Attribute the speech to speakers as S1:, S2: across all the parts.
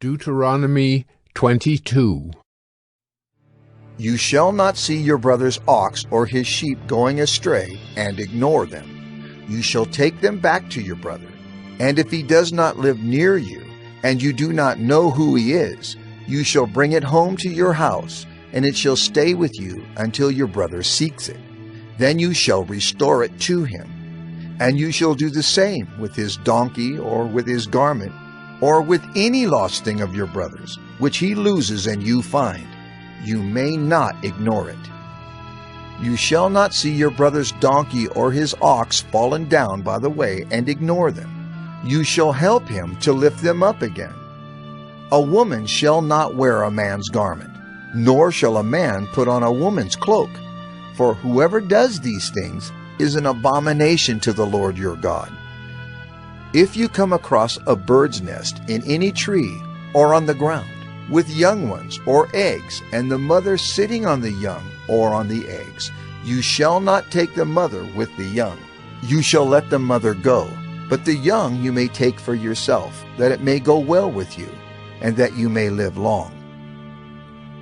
S1: Deuteronomy 22.
S2: You shall not see your brother's ox or his sheep going astray and ignore them. You shall take them back to your brother. And if he does not live near you, and you do not know who he is, you shall bring it home to your house, and it shall stay with you until your brother seeks it. Then you shall restore it to him. And you shall do the same with his donkey or with his garment, or with any lost thing of your brother's, which he loses and you find. You may not ignore it. You shall not see your brother's donkey or his ox fallen down by the way and ignore them. You shall help him to lift them up again. A woman shall not wear a man's garment, nor shall a man put on a woman's cloak, for whoever does these things is an abomination to the Lord your God. If you come across a bird's nest in any tree or on the ground, with young ones or eggs, and the mother sitting on the young or on the eggs, you shall not take the mother with the young. You shall let the mother go, but the young you may take for yourself, that it may go well with you, and that you may live long.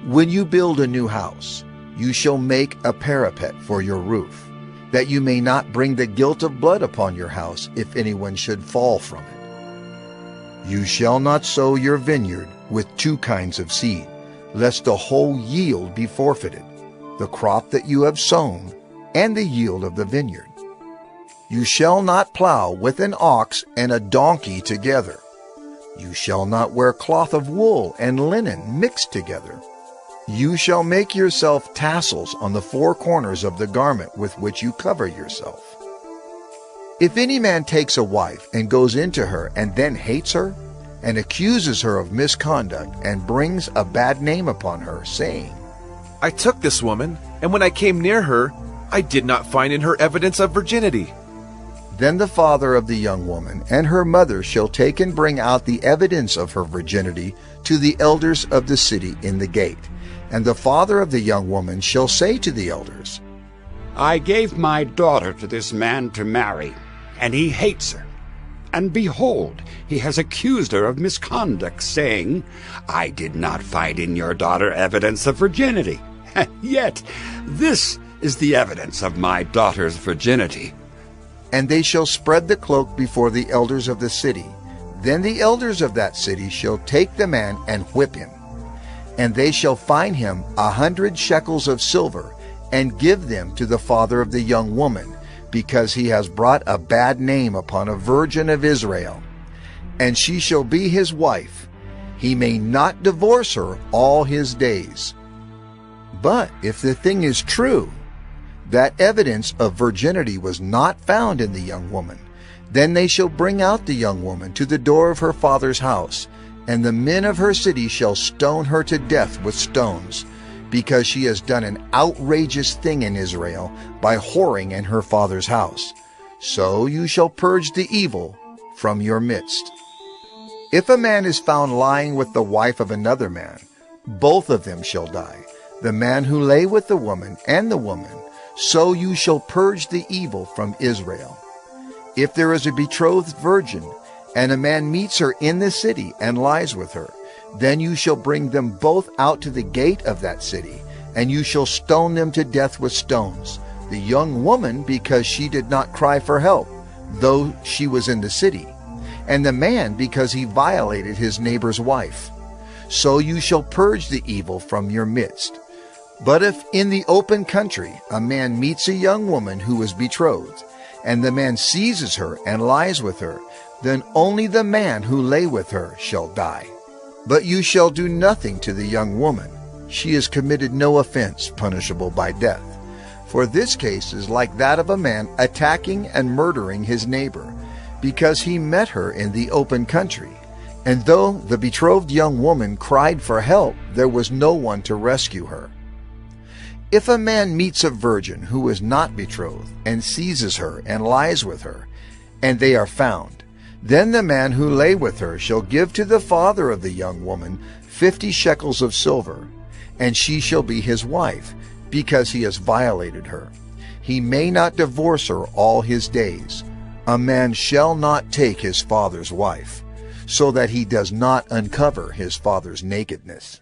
S2: When you build a new house, you shall make a parapet for your roof, that you may not bring the guilt of blood upon your house if anyone should fall from it. You shall not sow your vineyard with two kinds of seed, lest the whole yield be forfeited, the crop that you have sown, and the yield of the vineyard. You shall not plow with an ox and a donkey together. You shall not wear cloth of wool and linen mixed together. You shall make yourself tassels on the four corners of the garment with which you cover yourself. If any man takes a wife and goes into her and then hates her, and accuses her of misconduct and brings a bad name upon her, saying,
S3: I took this woman, and when I came near her, I did not find in her evidence of virginity.
S2: Then the father of the young woman and her mother shall take and bring out the evidence of her virginity to the elders of the city in the gate. And the father of the young woman shall say to the elders,
S4: I gave my daughter to this man to marry, and he hates her. And behold, he has accused her of misconduct, saying, I did not find in your daughter evidence of virginity. Yet this is the evidence of my daughter's virginity.
S2: And they shall spread the cloak before the elders of the city. Then the elders of that city shall take the man and whip him. And they shall fine him 100 shekels of silver, and give them to the father of the young woman, because he has brought a bad name upon a virgin of Israel. And she shall be his wife. He may not divorce her all his days. But if the thing is true, that evidence of virginity was not found in the young woman, then they shall bring out the young woman to the door of her father's house, and the men of her city shall stone her to death with stones, because she has done an outrageous thing in Israel by whoring in her father's house. So you shall purge the evil from your midst. If a man is found lying with the wife of another man, both of them shall die, the man who lay with the woman and the woman. So you shall purge the evil from Israel. If there is a betrothed virgin, and a man meets her in the city and lies with her, then you shall bring them both out to the gate of that city, and you shall stone them to death with stones, the young woman because she did not cry for help, though she was in the city, and the man because he violated his neighbor's wife. So you shall purge the evil from your midst. But if in the open country a man meets a young woman who is betrothed, and the man seizes her and lies with her, then only the man who lay with her shall die. But you shall do nothing to the young woman. She has committed no offense punishable by death. For this case is like that of a man attacking and murdering his neighbor, because he met her in the open country. And though the betrothed young woman cried for help, there was no one to rescue her. If a man meets a virgin who is not betrothed, and seizes her and lies with her, and they are found, then the man who lay with her shall give to the father of the young woman 50 shekels of silver, and she shall be his wife, because he has violated her. He may not divorce her all his days. A man shall not take his father's wife. so that he does not uncover his father's nakedness.